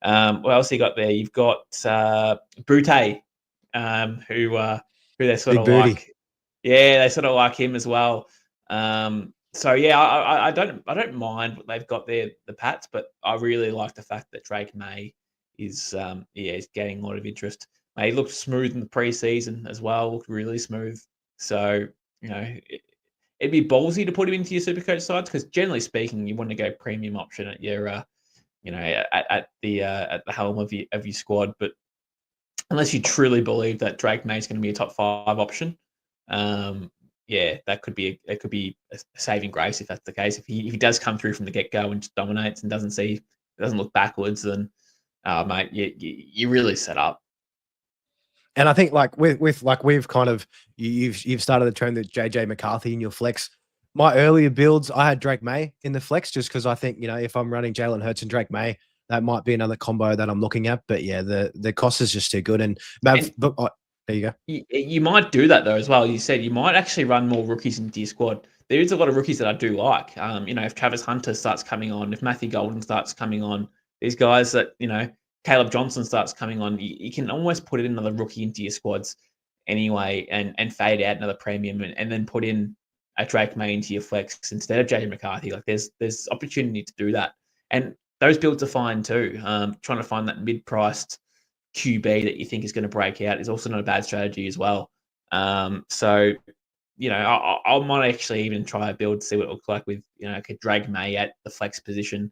Speaker 3: what else you got there? You've got Boutte, who they sort
Speaker 2: Big
Speaker 3: of
Speaker 2: booty.
Speaker 3: like. Yeah, they sort of like him as well. So yeah, I don't mind what they've got there, the Pats, but I really like the fact that Drake May is getting a lot of interest. He looked smooth in the preseason as well, looked really smooth. So it'd be ballsy to put him into your Supercoach sides because generally speaking, you want to go premium option at your at the helm of your squad. But unless you truly believe that Drake May is going to be a top 5 option, that could be a saving grace if that's the case. If he does come through from the get go and just dominates and doesn't look backwards, then mate, you really set up.
Speaker 2: And I think we've kind of you've started the trend with JJ McCarthy in your flex. My earlier builds, I had Drake May in the flex just because I think if I'm running Jalen Hurts and Drake May, that might be another combo that I'm looking at. But yeah, the cost is just too good. And there you go.
Speaker 3: You might do that though as well. You said you might actually run more rookies into your squad. There is a lot of rookies that I do like. If Travis Hunter starts coming on, if Matthew Golden starts coming on, these guys that Caleb Johnson starts coming on, you can almost put in another rookie into your squads anyway, and fade out another premium, and then put in a Drake May into your flex instead of JJ McCarthy. Like there's opportunity to do that, and those builds are fine too. Trying to find that mid-priced QB that you think is going to break out is also not a bad strategy as well. So I might actually even try a build to see what it looks like with I could drag May at the flex position.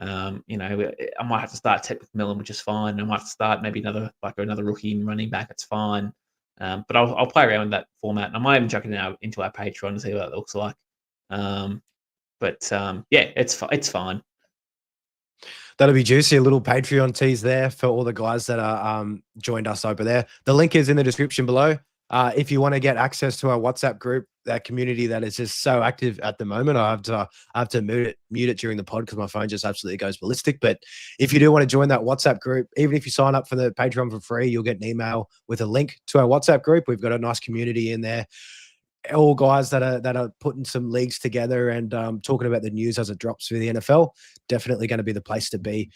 Speaker 3: I might have to start Ted McMillan, which is fine. I might have to start maybe another rookie in running back. It's fine. But I'll play around with that format, and I might even chuck it into our Patreon to see what it looks like. It's fine.
Speaker 2: That'll be juicy. A little Patreon tease there for all the guys that are joined us over there. The link is in the description below. If you want to get access to our WhatsApp group, that community that is just so active at the moment, I have to mute it during the pod because my phone just absolutely goes ballistic. But if you do want to join that WhatsApp group, even if you sign up for the Patreon for free, you'll get an email with a link to our WhatsApp group. We've got a nice community in there. All guys that are putting some leagues together and talking about the news as it drops for the NFL, definitely going to be the place to be.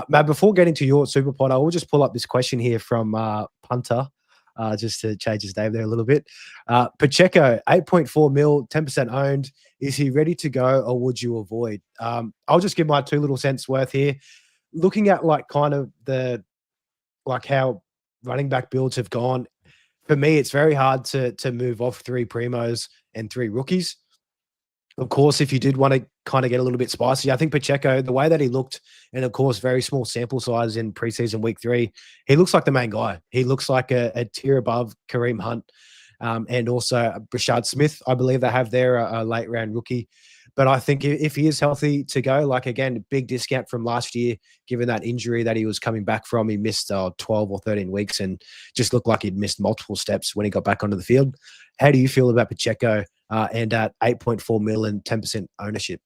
Speaker 2: Matt, before getting to your super pod, I will just pull up this question here from Punter, just to change his name there a little bit. Pacheco, 8.4 mil, 10% owned. Is he ready to go, or would you avoid? I'll just give my 2 little cents worth here. Looking at how running back builds have gone. For me, it's very hard to move off 3 primos and 3 rookies. Of course, if you did want to kind of get a little bit spicy, I think Pacheco, the way that he looked, and of course, very small sample size in preseason week 3, he looks like the main guy. He looks like a tier above Kareem Hunt, and also Brashad Smith. I believe they have there a late round rookie. But I think if he is healthy to go, again, big discount from last year, given that injury that he was coming back from. He missed 12 or 13 weeks and just looked like he'd missed multiple steps when he got back onto the field. How do you feel about Pacheco and at 8.4 mil and 10% ownership?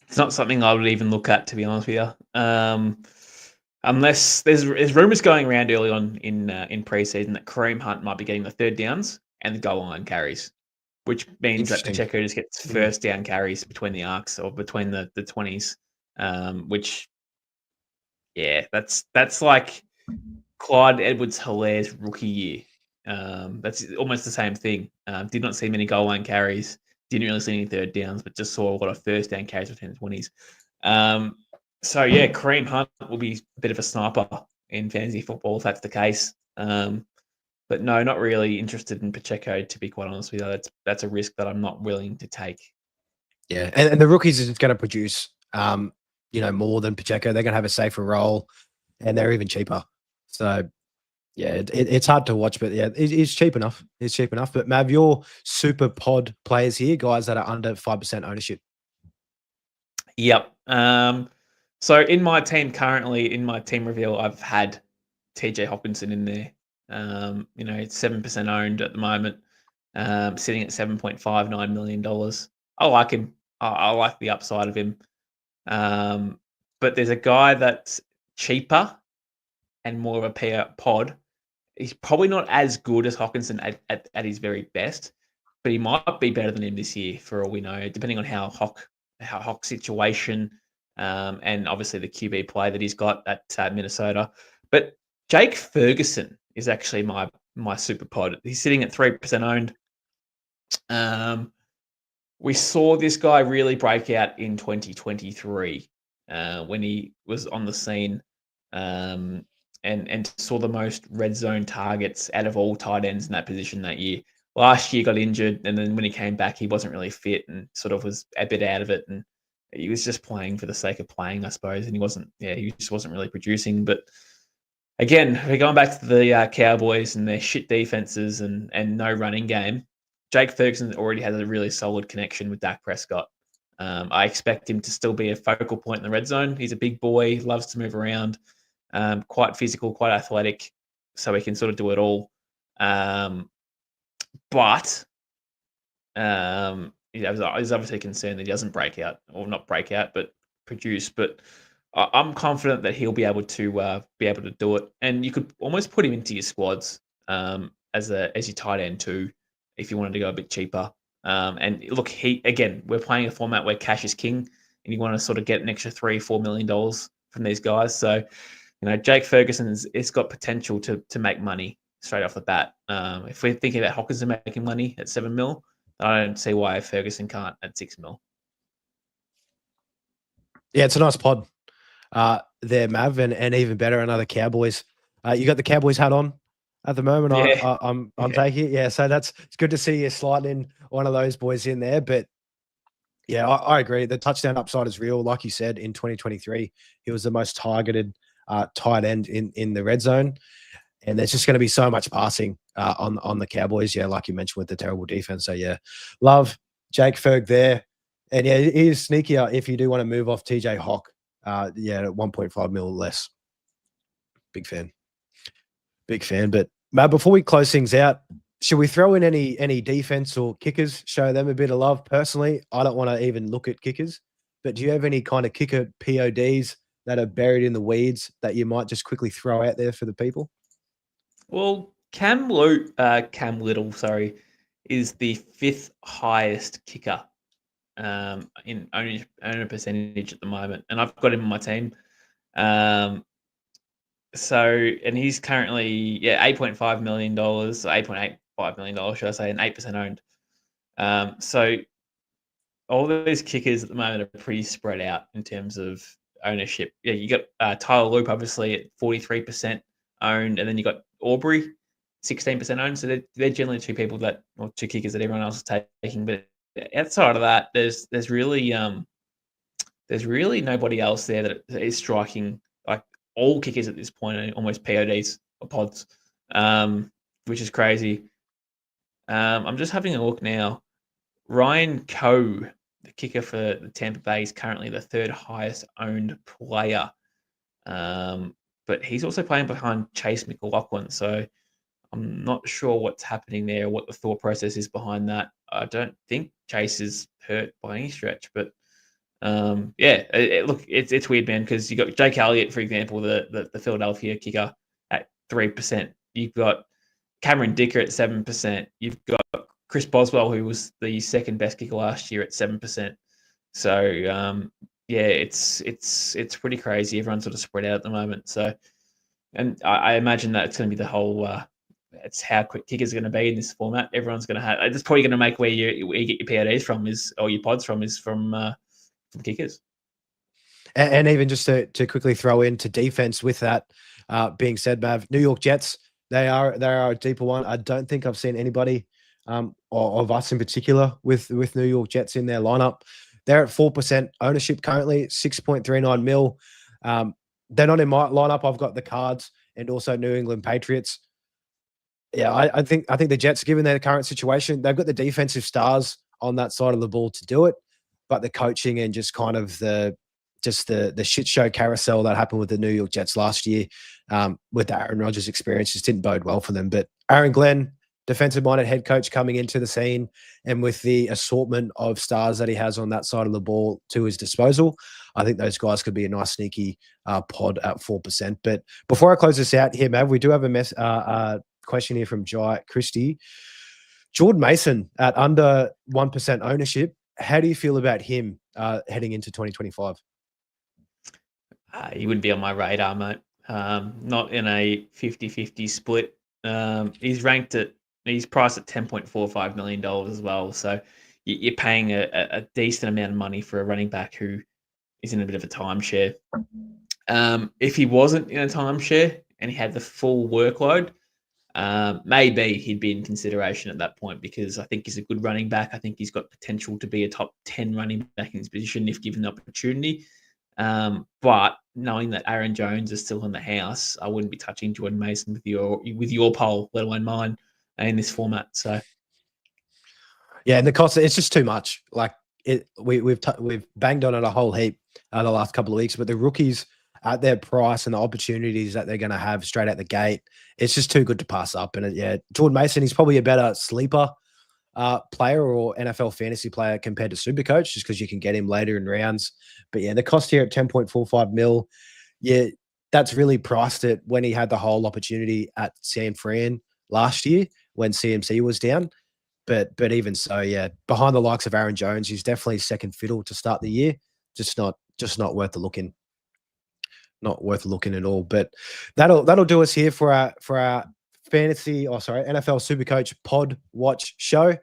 Speaker 3: It's not something I would even look at, to be honest with you. Unless there's rumors going around early on in preseason that Kareem Hunt might be getting the 3rd downs and the goal line carries, which means that Pacheco just gets first down carries between the arcs or between the 20s, which, that's like Clyde Edwards-Hilaire's rookie year. That's almost the same thing. Did not see many goal line carries, didn't really see any 3rd downs, but just saw a lot of first down carries between the 20s. Kareem Hunt will be a bit of a sniper in fantasy football if that's the case. But no, not really interested in Pacheco, to be quite honest with you. That's a risk that I'm not willing to take.
Speaker 2: Yeah, and the rookies is going to produce, more than Pacheco. They're going to have a safer role, and they're even cheaper. So, yeah, it's hard to watch, but yeah, it's cheap enough. It's cheap enough. But Mav, your super pod players here, guys that are under 5% ownership.
Speaker 3: Yep. So in my team currently, in my team reveal, I've had TJ Hawkinson in there. It's 7% owned at the moment, sitting at $7.59 million. I like him. I like the upside of him. But there's a guy that's cheaper and more of a pod. He's probably not as good as Hockenson at his very best, but he might be better than him this year for all we know, depending on how Hock's situation, and obviously the QB play that he's got at Minnesota. But Jake Ferguson is actually my super pod. He's sitting at 3% owned. We saw this guy really break out in 2023 when he was on the scene, and saw the most red zone targets out of all tight ends in that position that year. Last year got injured, and then when he came back, he wasn't really fit and sort of was a bit out of it, and he was just playing for the sake of playing, I suppose, and he just wasn't really producing. But again, we're going back to the Cowboys and their shit defenses and no running game. Jake Ferguson already has a really solid connection with Dak Prescott. I expect him to still be a focal point in the red zone. He's a big boy, loves to move around, quite physical, quite athletic, so he can sort of do it all. But he's obviously concerned that he doesn't break out, or not break out, but produce. But I'm confident that he'll be able to do it, and you could almost put him into your squads as your tight end too, if you wanted to go a bit cheaper. And look, we're playing a format where cash is king, and you want to sort of get an extra $3-4 million from these guys. So, Jake Ferguson's got potential to make money straight off the bat. If we're thinking about Hockenson making money at $7 million, I don't see why Ferguson can't at $6 million.
Speaker 2: Yeah, it's a nice pod there, Mav, and even better, another Cowboys. You got the Cowboys hat on at the moment.
Speaker 3: Yeah.
Speaker 2: I'm taking it. Yeah, so it's good to see you sliding one of those boys in there. But yeah, I agree. The touchdown upside is real. Like you said, in 2023, he was the most targeted tight end in the red zone. And there's just going to be so much passing on the Cowboys. Yeah, like you mentioned, with the terrible defense. So yeah, love Jake Ferg there. And yeah, he is sneakier if you do want to move off TJ Hawk. Yeah, at 1.5 mil less. Big fan. But Matt, before we close things out, should we throw in any defense or kickers? Show them a bit of love. Personally, I don't want to even look at kickers. But do you have any kind of kicker PODs that are buried in the weeds that you might just quickly throw out there for the people?
Speaker 3: Well, Cam Little, is the 5th highest kicker in owner percentage at the moment, and I've got him on my team. And he's currently $8.5 million, $8.85 million, should I say, and 8% owned. So all those kickers at the moment are pretty spread out in terms of ownership. Yeah, you got Tyler Loop obviously at 43% owned, and then you got Aubrey 16% owned. So they're generally two kickers that everyone else is taking. But outside of that, there's really nobody else there that is striking. Like, all kickers at this point are almost PODs or pods, which is crazy. I'm just having a look now. Ryan Coe, the kicker for the Tampa Bay, is currently the 3rd highest owned player. But he's also playing behind Chase McLaughlin. So I'm not sure what's happening there, what the thought process is behind that. I don't think Chase is hurt by any stretch, but look, it's weird, man, because you got Jake Elliott, for example, the Philadelphia kicker at 3%. You've got Cameron Dicker at 7%. You've got Chris Boswell, who was the 2nd best kicker last year, at 7%. So it's pretty crazy. Everyone's sort of spread out at the moment. So, and I imagine that it's going to be the whole. It's how quick kickers are going to be in this format. Everyone's going to have. It's probably going to make where you get your PODs from or your pods from kickers.
Speaker 2: And even just to quickly throw into defense with that being said, Mav, New York Jets, they are a deeper one. I don't think I've seen anybody of us in particular with New York Jets in their lineup. They're at 4% ownership currently, 6.39 mil. They're not in my lineup. I've got the Cards and also New England Patriots. Yeah, I think the Jets, given their current situation, they've got the defensive stars on that side of the ball to do it, but the coaching and just kind of the shit show carousel that happened with the New York Jets last year with the Aaron Rodgers experience just didn't bode well for them. But Aaron Glenn, defensive-minded head coach coming into the scene, and with the assortment of stars that he has on that side of the ball to his disposal, I think those guys could be a nice sneaky pod at 4%. But before I close this out here, Mav, we do have a question here from Jai Christie. Jordan Mason at under 1% ownership. How do you feel about him heading into 2025?
Speaker 3: He would be on my radar, mate. Not in a 50-50 split. He's priced at $10.45 million as well. So you're paying a decent amount of money for a running back who is in a bit of a timeshare. If he wasn't in a timeshare and he had the full workload, maybe he'd be in consideration at that point, because I think he's a good running back. I think he's got potential to be a top 10 running back in his position if given the opportunity. But knowing that Aaron Jones is still in the house, I wouldn't be touching Jordan Mason with your poll, let alone mine, in this format. So,
Speaker 2: yeah, and the cost, it's just too much. Like we've banged on it a whole heap the last couple of weeks, but the rookies at their price and the opportunities that they're going to have straight out the gate, it's just too good to pass up. And yeah, Jordan Mason, he's probably a better sleeper player or NFL fantasy player compared to SuperCoach, just because you can get him later in rounds. But yeah, the cost here at 10.45 mil, yeah, that's really priced it when he had the whole opportunity at San Fran last year when CMC was down. But even so, yeah, behind the likes of Aaron Jones, he's definitely second fiddle to start the year. Just not worth the looking. Not worth looking at all. But that'll do us here for our NFL SuperCoach pod watch show.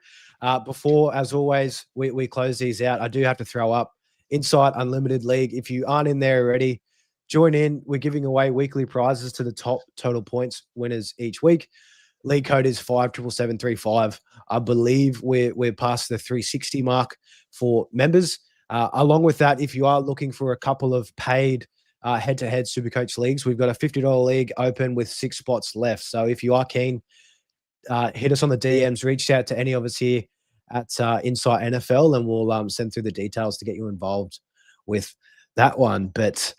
Speaker 2: Before, as always, we close these out, I do have to throw up Insight Unlimited League. If you aren't in there already, join in. We're giving away weekly prizes to the top total points winners each week. League code is 57735. I believe we're past the 360 mark for members. Along with that, if you are looking for a couple of paid head-to-head SuperCoach leagues, we've got a $50 league open with 6 spots left. So if you are keen, hit us on the DMs, reach out to any of us here at Insight NFL, and we'll send through the details to get you involved with that one. But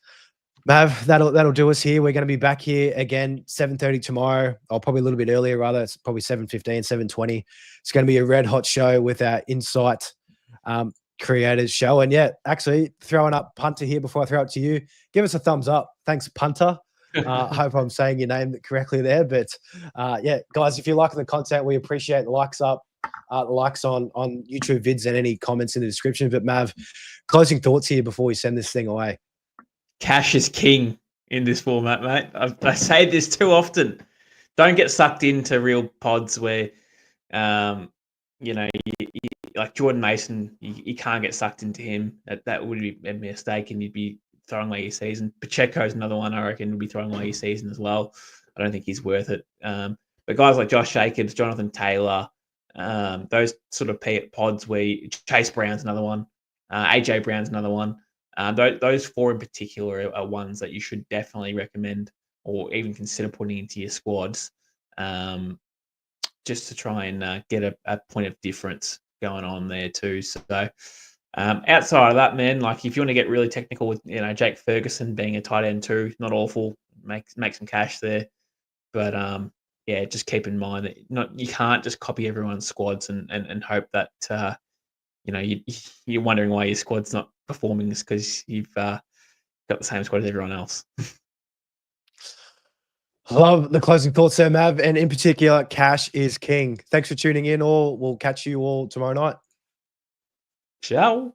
Speaker 2: Mav, that'll do us here. We're going to be back here again 7:30 tomorrow, or probably a little bit earlier, rather. It's probably 7:15, 7:20. It's going to be a red hot show with our Insight creators show. And yeah, actually throwing up Punter here before I throw it to you. Give us a thumbs up. Thanks, Punter. I hope I'm saying your name correctly there. But yeah, guys, if you're liking the content, we appreciate the likes up, likes on YouTube vids, and any comments in the description. But Mav, closing thoughts here before we send this thing away.
Speaker 3: Cash is king in this format, mate. I say this too often. Don't get sucked into real pods where, like Jordan Mason, you can't get sucked into him. That would be a mistake, and you'd be throwing away your season. Pacheco's another one I reckon would be throwing away your season as well. I don't think he's worth it. But guys like Josh Jacobs, Jonathan Taylor, those sort of pods where Chase Brown's another one, AJ Brown's another one. Those 4 in particular are ones that you should definitely recommend or even consider putting into your squads, just to try and get a point of difference going on there too. So outside of that, man, like if you want to get really technical with Jake Ferguson being a tight end too, not awful, make some cash there. But yeah, just keep in mind that you can't just copy everyone's squads and hope that you're wondering why your squad's not performing, is because you've got the same squad as everyone else.
Speaker 2: Love the closing thoughts there, Mav, and in particular, cash is king. Thanks for tuning in. We'll catch you all tomorrow night.
Speaker 3: Ciao.